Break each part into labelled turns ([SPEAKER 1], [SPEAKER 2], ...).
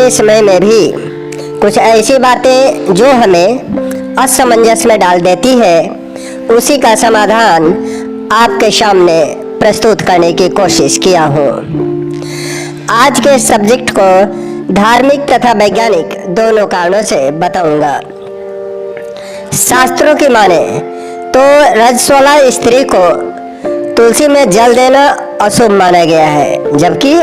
[SPEAKER 1] के समय में भी कुछ ऐसी बातें जो हमें असमंजस में डाल देती है, उसी का समाधान आपके सामने प्रस्तुत करने की कोशिश किया हूँ। आज के सब्जेक्ट को धार्मिक तथा वैज्ञानिक दोनों कारणों से बताऊंगा। शास्त्रों की माने तो रजस्वला स्त्री को तुलसी में जल देना अशुभ माना गया है, जबकि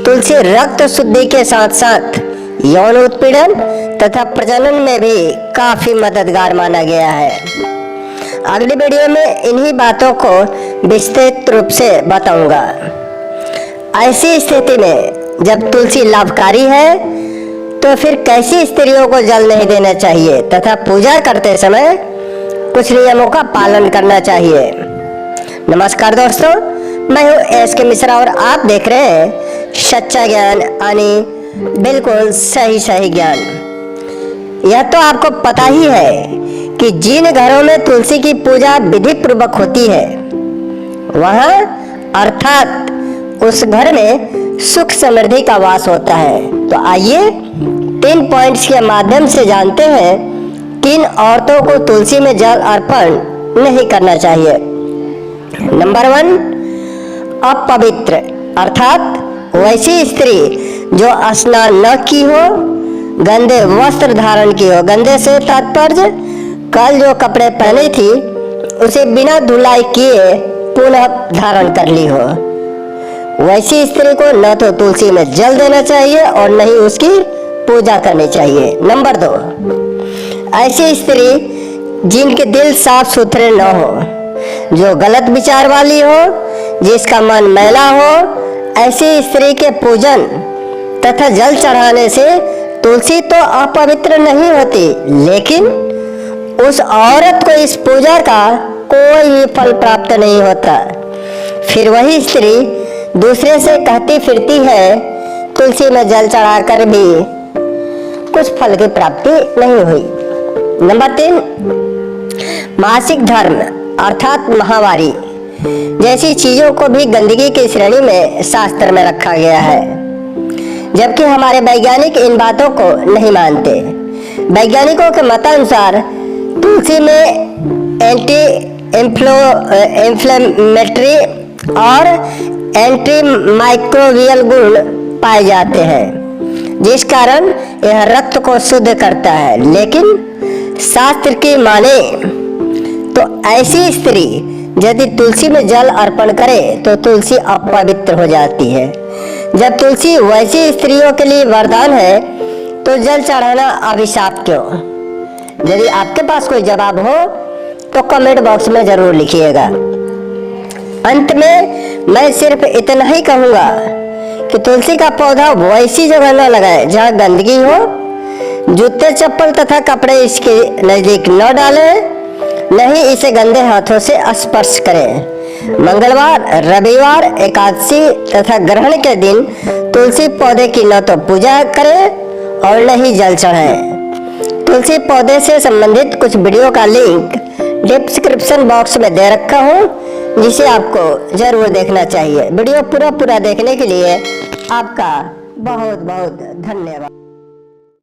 [SPEAKER 1] तुलसी रक्त शुद्धि के साथ साथ यौन उत्पीड़न तथा प्रजनन में भी काफी मददगार माना गया है। अगली वीडियो में इन्हीं बातों को विस्तृत रूप से बताऊंगा। ऐसी स्थिति में जब तुलसी लाभकारी है तो फिर कैसी स्त्रियों को जल नहीं देना चाहिए तथा पूजा करते समय कुछ नियमों का पालन करना चाहिए। नमस्कार दोस्तों, मैं हूँ एस.के. मिश्रा और आप देख रहे हैं सच्चा ज्ञान यानी बिल्कुल सही ज्ञान। यह तो आपको पता ही है कि जिन घरों में तुलसी की पूजा विधि पूर्वक होती है वहाँ अर्थात उस घर में सुख समृद्धि का वास होता है। तो आइए 3 पॉइंट्स के माध्यम से जानते हैं किन औरतों को तुलसी में जल अर्पण नहीं करना चाहिए। नंबर 1, अपवित्र अर्थात वैसी स्त्री जो स्नान न की हो, गंदे वस्त्र धारण की हो। गंदे से तात्पर्य कल जो कपड़े पहनी थी उसे बिना धुलाई किए पुनः धारण कर ली हो, वैसी स्त्री को न तो तुलसी में जल देना चाहिए और न ही उसकी पूजा करनी चाहिए। नंबर 2, ऐसी स्त्री जिनके दिल साफ सुथरे न हो, जो गलत विचार वाली हो, जिसका मन मैला हो, ऐसी स्त्री के पूजन तथा जल चढ़ाने से तुलसी तो अपवित्र नहीं होती, लेकिन उस औरत को इस पूजा का कोई भी फल प्राप्त नहीं होता। फिर वही स्त्री दूसरे से कहती फिरती है तुलसी में जल चढ़ाकर भी कुछ फल की प्राप्ति नहीं हुई। नंबर 3, मासिक धर्म अर्थात माहवारी जैसी चीजों को भी गंदगी की श्रेणी में शास्त्र में रखा गया है, जबकि हमारे वैज्ञानिक इन बातों को नहीं मानते। वैज्ञानिकों के मतानुसार तुलसी में एंटी इंफ्लेमेटरी और एंटी माइक्रोबियल गुण पाए जाते हैं, जिस कारण यह रक्त को शुद्ध करता है। लेकिन शास्त्र की माने तो ऐसी स्त्री यदि तुलसी में जल अर्पण करे तो तुलसी अपवित्र हो जाती है। जब तुलसी वैसी स्त्रियों के लिए वरदान है तो जल चढ़ाना अभिशाप क्यों? यदि आपके पास कोई जवाब हो तो कमेंट बॉक्स में जरूर लिखिएगा। अंत में मैं सिर्फ इतना ही कहूँगा कि तुलसी का पौधा वैसी जगह न लगाएं जहाँ गंदगी हो, जूते चप्पल तथा कपड़े इसके नजदीक न डालें, नहीं इसे गंदे हाथों से स्पर्श करें। मंगलवार, रविवार, एकादशी तथा ग्रहण के दिन तुलसी पौधे की न तो पूजा करें और न ही जल चढ़ाएं। तुलसी पौधे से संबंधित कुछ वीडियो का लिंक डिस्क्रिप्शन बॉक्स में दे रखा हूँ, जिसे आपको जरूर देखना चाहिए। वीडियो पूरा देखने के लिए आपका बहुत धन्यवाद।